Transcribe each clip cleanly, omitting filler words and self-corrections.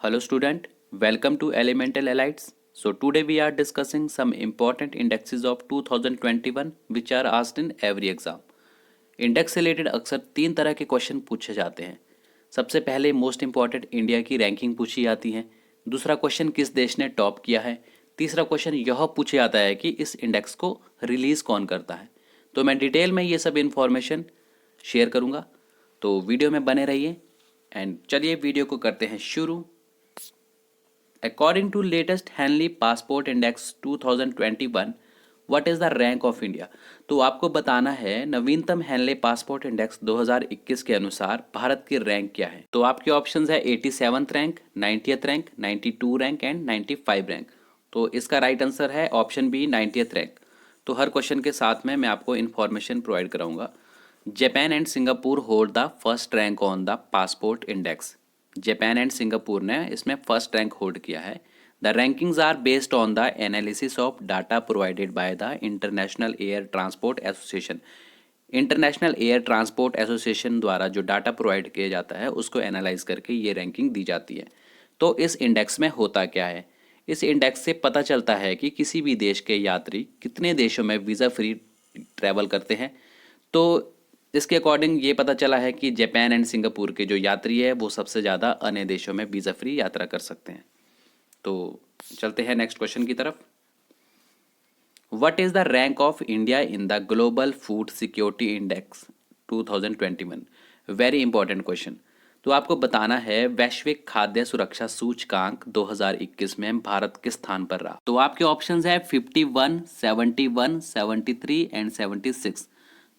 Hello student, welcome to Elemental Elites. So today we are discussing some important indexes of 2021 which are asked in every exam. Index से related अक्सर तीन तरह के question पूछे जाते हैं. सबसे पहले मोस्ट इंपॉर्टेंट इंडिया की रैंकिंग पूछी जाती है. दूसरा क्वेश्चन किस देश ने टॉप किया है. तीसरा क्वेश्चन यह पूछा जाता है कि इस इंडेक्स को रिलीज़ कौन करता है. तो मैं डिटेल में ये सब इन्फॉर्मेशन शेयर करूँगा, तो वीडियो में बने रहिए. एंड चलिए वीडियो को करते हैं शुरू. According to latest Henley Passport Index 2021, what is the rank of India? तो आपको बताना है नवीनतम हेनले पासपोर्ट इंडेक्स 2021 के अनुसार भारत की रैंक क्या है. तो आपके ऑप्शंस है 87th rank, 90th rank, 92 rank and 95 rank. तो इसका राइट आंसर है ऑप्शन बी 90th रैंक. तो हर क्वेश्चन के साथ में मैं आपको इन्फॉर्मेशन प्रोवाइड कराऊंगा. Japan and Singapore hold the first rank on the passport index. Japan and Singapore ने इसमें फर्स्ट रैंक होल्ड किया है. The rankings are based on the analysis of data provided by the International Air Transport Association. International Air Transport association द्वारा जो data provide किया जाता है उसको एनालाइज करके ये रैंकिंग दी जाती है. तो इस इंडेक्स में होता क्या है. इस इंडेक्स से पता चलता है कि किसी भी देश के यात्री कितने देशों में वीज़ा फ्री ट्रैवल करते हैं. तो इसके अकॉर्डिंग ये पता चला है कि जापान एंड सिंगापुर के जो यात्री है वो सबसे ज़्यादा अन्य देशों में वीज़ा फ्री यात्रा कर सकते हैं. तो चलते हैं नेक्स्ट क्वेश्चन की तरफ. What is the rank of India in the global food security index 2021. Very important question. तो आपको बताना है वैश्विक खाद्य सुरक्षा सूचकांक 2021 में भारत किस स्थान पर रहा. तो आपके ऑप्शंस है 51, 71, 73 एंड 76.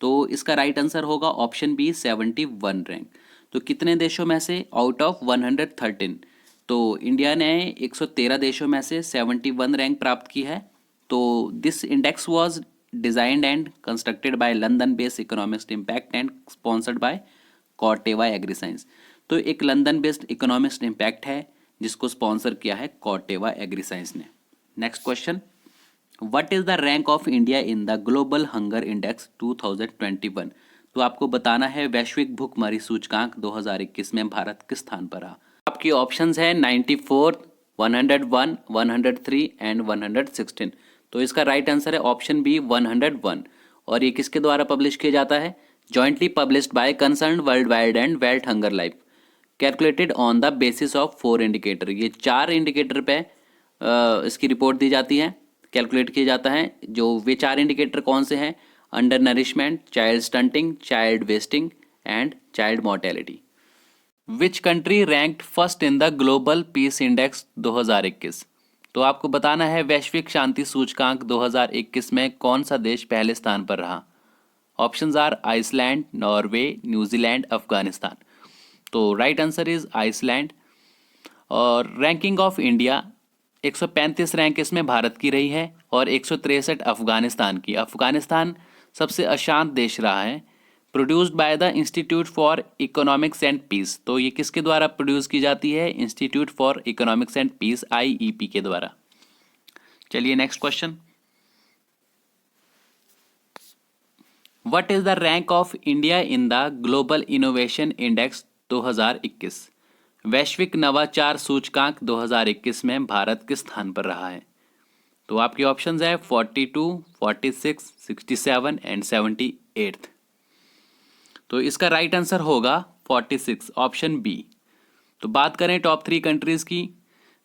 तो इसका राइट आंसर होगा ऑप्शन बी 71 रैंक. तो कितने देशों में से आउट ऑफ 113. तो इंडिया ने 113 देशों में से 71 रैंक प्राप्त की है. तो this index was designed and constructed by London based economics impact and sponsored by Corteva agriscience. तो एक लंदन बेस्ड इकोनॉमिक्स इम्पैक्ट है जिसको स्पॉन्सर किया है कॉर्टेवा एग्रीसाइंस ने. Next question. What is the rank of India in the Global Hunger Index 2021? तो आपको बताना है वैश्विक भूखमरी सूचकांक 2021 में भारत किस स्थान पर रहा. आपके ऑप्शंस हैं 94, 101, 103 एंड 116. तो इसका राइट आंसर है ऑप्शन बी 101. और ये किसके द्वारा पब्लिश किया जाता है. Jointly published by concern world wide and world hunger life, calculated on the basis of 4 indicator. ये 4 इंडिकेटर पे इसकी रिपोर्ट दी जाती है, कैलकुलेट किया जाता है. जो वे 4 इंडिकेटर कौन से हैं. Under nourishment, child stunting, child wasting and child mortality. Which country ranked first in the global peace index 2021. तो आपको बताना है वैश्विक शांति सूचकांक 2021 में कौन सा देश पहले स्थान पर रहा. Options are Iceland, Norway, New Zealand, Afghanistan. तो राइट आंसर इज आइसलैंड. और रैंकिंग ऑफ इंडिया 135 रैंक इसमें भारत की रही है और 163 अफगानिस्तान की. अफगानिस्तान सबसे अशांत देश रहा है. Produced by the Institute for Economics and Peace. तो ये किसके द्वारा प्रोड्यूस की जाती है. Institute for Economics and Peace IEP के द्वारा. चलिए next question. What is the rank of India in the Global Innovation Index 2021. वैश्विक नवाचार सूचकांक 2021 में भारत किस स्थान पर रहा है. तो आपके ऑप्शंस है 42, 46, 67 एंड 78. तो इसका राइट आंसर होगा 46, ऑप्शन बी. तो बात करें टॉप 3 कंट्रीज की.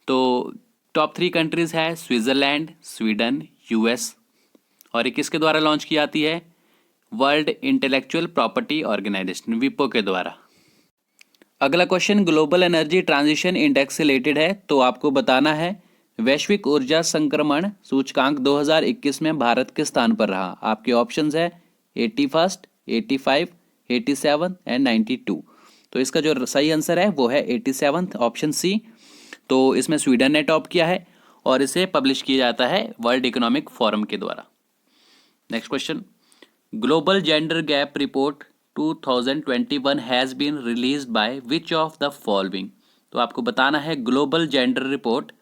तो टॉप 3 कंट्रीज है स्विट्जरलैंड, स्वीडन, US. और ये किसके द्वारा लॉन्च की जाती है. वर्ल्ड इंटेलेक्चुअल प्रॉपर्टी ऑर्गेनाइजेशन विपो के द्वारा. अगला question global energy transition index से रिलेटेड है. तो आपको बताना है वैश्विक ऊर्जा संक्रमण सूचकांक 2021 में भारत किस स्थान पर रहा. आपके ऑप्शंस है 81, 85, 87 एंड 92. तो इसका जो सही आंसर है वो है 87, ऑप्शन सी. तो इसमें स्वीडन ने टॉप किया है और इसे पब्लिश किया जाता है वर्ल्ड इकोनॉमिक फोरम के द्वारा. Next question. Global gender gap report 2021 has been released by which of the following. तो आपको बताना है ग्लोबल जेंडर रिपोर्ट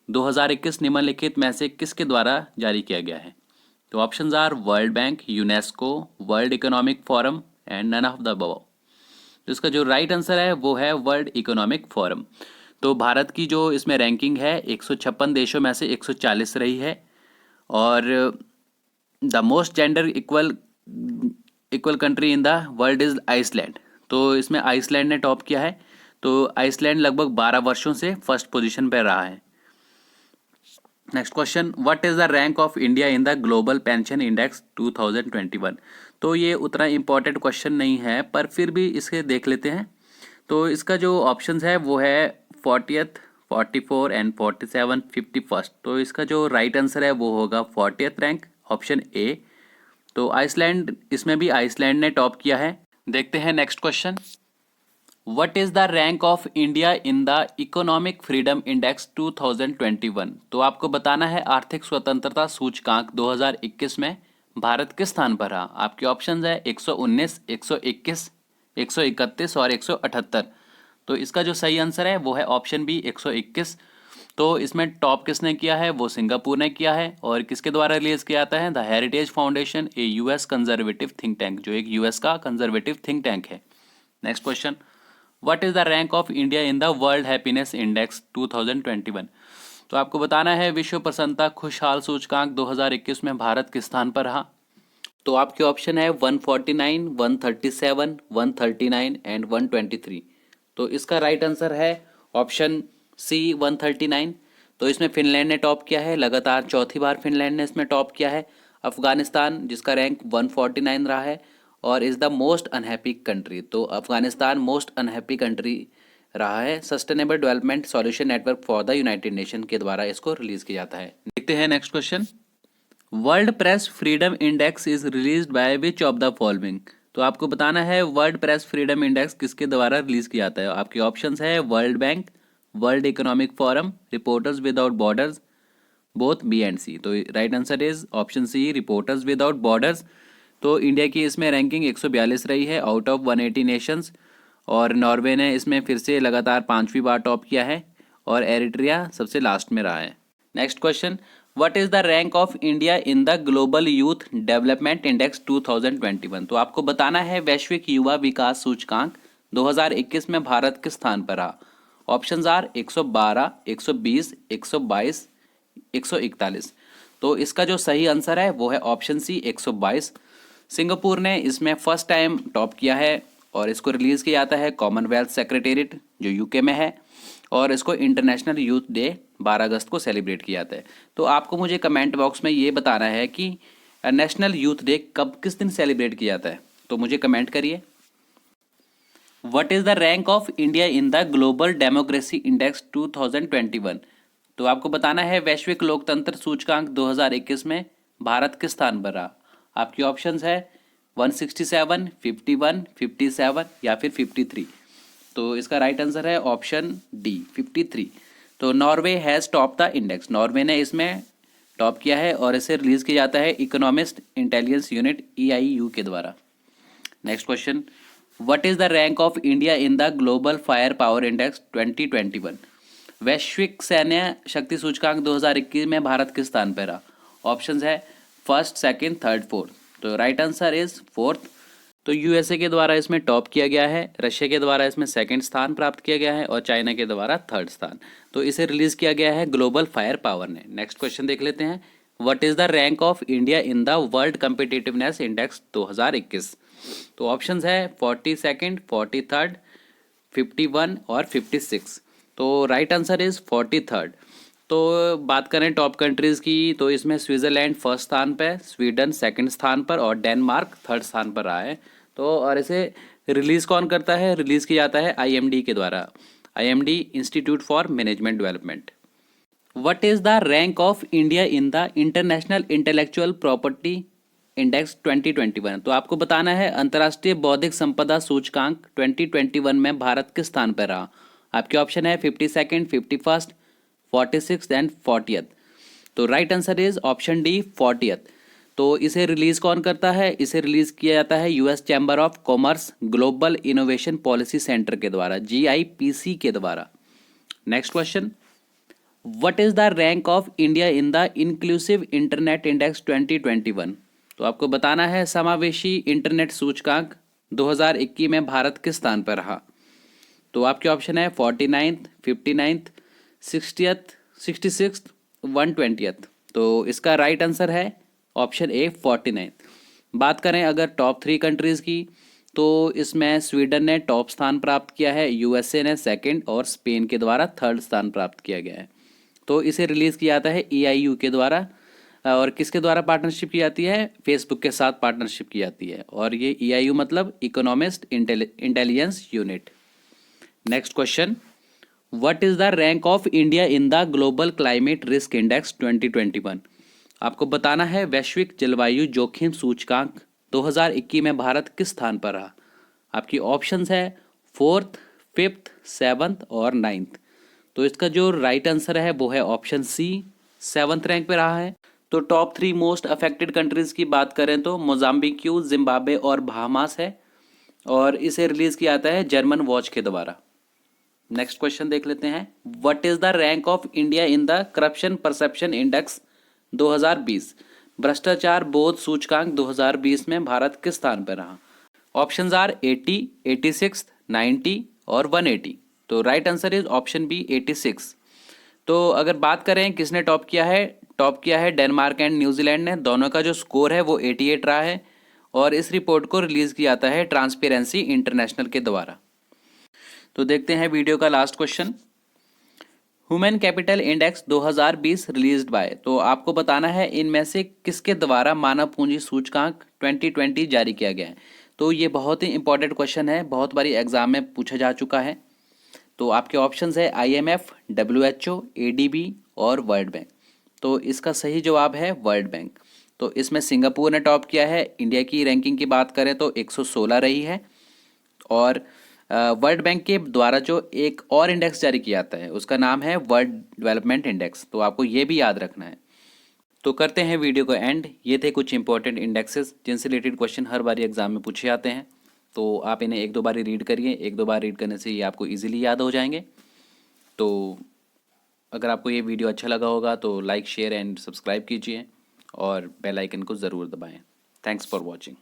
2021 निम्नलिखित में से किसके द्वारा जारी किया गया है. तो options are World Bank, UNESCO, World Economic Forum and none of the above. तो इसका जो राइट आंसर है वो है वर्ल्ड इकोनॉमिक फोरम. तो भारत की जो इसमें रैंकिंग है 156 देशों में से 140 रही है। और the most gender equal equal country in the world is Iceland. तो इसमें आइसलैंड ने टॉप किया है। तो आइसलैंड लगभग 12 वर्षों से फर्स्ट पोजीशन पर रहा है। Next question, what is the rank of India in the global pension index 2021। तो ये उतना इम्पोर्टेंट क्वेश्चन नहीं है, पर फिर भी इसके देख लेते हैं। तो इसका जो ऑप्शंस है वो है 40th, 44 एंड 47, 51st। तो इसका जो राइट आंसर है वो होगा 40th रैंक, ऑप्शन ए। तो आइसलैंड, इसमें भी आइसलैंड ने टॉप किया है। देखते हैं next question, what is the rank of India in the economic freedom index 2021। तो आपको बताना है आर्थिक स्वतंत्रता सूचकांक 2021 में भारत किस स्थान पर रहा। आपके ऑप्शंस है 119, 121, 131 और 178। तो इसका जो सही आंसर है वो है ऑप्शन बी, 121। तो इसमें टॉप किसने किया है, वो सिंगापुर ने किया है। और किसके द्वारा रिलीज किया जाता है, the heritage foundation, A US conservative think tank, जो एक यूएस का कंजर्वेटिव थिंक टैंक है। Next question, what is the rank of India in the world happiness index 2021। तो आपको बताना है विश्व प्रसन्नता खुशहाल सूचकांक 2021 में भारत किस स्थान पर रहा। तो आपके ऑप्शन है 149, 137, 139 एंड 123। तो इसका राइट आंसर है ऑप्शन सी, 139। तो इसमें फिनलैंड ने टॉप किया है, लगातार चौथी बार फिनलैंड ने इसमें टॉप किया है। अफगानिस्तान, जिसका रैंक 149 रहा है, और is the most unhappy country. तो अफगानिस्तान मोस्ट अनहैप्पी कंट्री रहा है। Sustainable development solution network for the United nation के द्वारा इसको रिलीज किया जाता है। देखते हैं next question, world press freedom index is released by which of the following. तो आपको बताना है वर्ल्ड प्रेस फ्रीडम इंडेक्स किसके द्वारा रिलीज किया जाता है। आपके ऑप्शंस है World Bank, World Economic Forum, Reporters Without Borders, both B and C. तो right answer is option C, Reporters Without Borders. तो इंडिया की इसमें रैंकिंग 142 रही है आउट ऑफ 180 नेशंस। और नॉर्वे ने इसमें फिर से लगातार 5वीं बार टॉप किया है, और एरिट्रिया सबसे लास्ट में रहा है। Next question, what is the rank of India in the global youth development index 2021। तो आपको बताना है वैश्विक युवा विकास सूचकांक 2021 में भारत किस स्थान पर रहा। Options are 112, 120, 122, 141। तो इसका जो सही आंसर है वो है ऑप्शन सी, 122। सिंगापुर ने इसमें फर्स्ट टाइम टॉप किया है, और इसको रिलीज़ किया जाता है कॉमनवेल्थ सेक्रेटेरिएट, जो यूके में है। और इसको इंटरनेशनल यूथ डे 12 अगस्त को सेलिब्रेट किया जाता है। तो आपको मुझे कमेंट बॉक्स में ये बताना है कि नेशनल यूथ डे कब, किस दिन सेलिब्रेट किया जाता है। तो मुझे कमेंट करिए। What is the rank of India in the global democracy index 2021। तो आपको बताना है वैश्विक लोकतंत्र सूचकांक 2021 में भारत किस स्थान पर रहा। आपकी ऑप्शंस है 167, 51, 57 या फिर 53। तो इसका राइट आंसर है ऑप्शन डी, 53। तो Norway has top the index, Norway ने इसमें टॉप किया है, और इसे रिलीज किया जाता है इकोनॉमिस्ट इंटेलिजेंस यूनिट EIU के द्वारा। Next question, what is the rank of India in the global fire power index 2021। वैश्विक सैन्य शक्ति सूचकांक 2021 में भारत किस स्थान पर रहा। ऑप्शंस है फर्स्ट, सेकंड, थर्ड, फोर्थ। तो राइट आंसर इज फोर्थ। तो यूएसए के द्वारा इसमें टॉप किया गया है, रशिया के द्वारा इसमें सेकंड स्थान प्राप्त किया गया है, और चाइना के द्वारा थर्ड स्थान। तो इसे रिलीज किया गया है ग्लोबल फायर पावर ने। नेक्स्ट क्वेश्चन देख लेते हैं, what is the rank of India in the world competitiveness index 2021। तो ऑप्शंस है 42nd, 43rd, 51 और 56। तो राइट आंसर इज 43rd। तो बात करें टॉप कंट्रीज़ की, तो इसमें स्विट्ज़रलैंड फर्स्ट स्थान पर, स्वीडन सेकंड स्थान पर, और डेनमार्क थर्ड स्थान पर रहा है। तो और इसे रिलीज़ कौन करता है, रिलीज़ किया जाता है IMD के द्वारा, IMD institute for management development. What is the rank of India in the international intellectual property index 2021। तो आपको बताना है अंतर्राष्ट्रीय बौद्धिक संपदा सूचकांक 2021 में भारत किस स्थान पर रहा। आपके ऑप्शन है 52nd, 51st, 46th and 40th। तो right answer is option D, 40th। तो इसे रिलीज कौन करता है, इसे रिलीज किया जाता है US chamber of commerce global innovation policy centre के द्वारा, GIPC के द्वारा। Next question, what is the rank of India in the inclusive internet index 2021। तो आपको बताना है समावेशी इंटरनेट सूचकांक 2021 में भारत किस स्थान पर रहा। तो आपके ऑप्शन है 49th, 59th, 60th, 66th, 120th। तो इसका राइट आंसर है ऑप्शन ए 49th। बात करें अगर टॉप 3 कंट्रीज़ की, तो इसमें स्वीडन ने टॉप स्थान प्राप्त किया है, यूएसए ने सेकंड और स्पेन के द्वारा थर्ड स्थान प्राप्त किया गया है। तो इसे रिलीज़ किया जाता है EIU के द्वारा, और किसके द्वारा पार्टनरशिप की जाती है? फेसबुक के साथ पार्टनरशिप की जाती है, और ये EIU मतलब economist intelligence unit. Next question, what is the rank of India in the global climate risk index 2021? आपको बताना है वैश्विक जलवायु जोखिम सूचकांक 2021 में भारत किस स्थान पर रहा। आपकी ऑप्शंस है 4th, 5th, 7th और 9th। तो इसका जो राइट आंसर है वो है ऑप्शन सी, 7th रैंक पे रहा है। तो टॉप 3 मोस्ट अफेक्टेड कंट्रीज़ की बात करें तो मोजाम्बिक्यू, जिम्बाब्वे और बहामास है, और इसे रिलीज़ किया जाता है जर्मन वॉच के द्वारा। नेक्स्ट क्वेश्चन देख लेते हैं, what is the rank of India in the corruption perception index 2020? भ्रष्टाचार बोध सूचकांक 2020 में भारत किस स्थान पर रहा? ऑप्शंस आर 80, 86, 90 और 180। तो right answer is option B 86। तो अगर बात करें किसने टॉप किया है, टॉप किया है डेनमार्क एंड न्यूजीलैंड ने। दोनों का जो स्कोर है वो 88 रहा है, और इस रिपोर्ट को रिलीज़ किया जाता है ट्रांसपेरेंसी इंटरनेशनल के द्वारा। तो देखते हैं वीडियो का last question, human capital index 2020 released by. तो आपको बताना है इनमें से किसके द्वारा मानव पूंजी सूचकांक 2020 जारी किया गया है। तो ये बहुत ही इंपॉर्टेंट क्वेश्चन है, बहुत बारी एग्जाम में पूछा जा चुका है। तो आपके ऑप्शंस है IMF, WHO, ADB और वर्ल्ड बैंक। तो इसका सही जवाब है वर्ल्ड बैंक। तो इसमें सिंगापुर ने टॉप किया है। इंडिया की रैंकिंग की बात करें तो 116 रही है, और वर्ल्ड बैंक के द्वारा जो एक और इंडेक्स जारी किया जाता है उसका नाम है वर्ल्ड डेवलपमेंट इंडेक्स। तो आपको ये भी याद रखना है। तो करते हैं वीडियो को एंड। ये थे कुछ इंपॉर्टेंट इंडेक्सेस जिनसे रिलेटेड क्वेश्चन हर बार एग्जाम में पूछे जाते हैं। तो आप इन्हें 1-2 बार रीड करिए, 1-2 बार रीड करने से ये आपको ईजिली याद हो जाएंगे। तो अगर आपको ये वीडियो अच्छा लगा होगा तो लाइक, शेयर एंड सब्सक्राइब कीजिए, और बेल आइकन को ज़रूर दबाएं। Thanks for watching.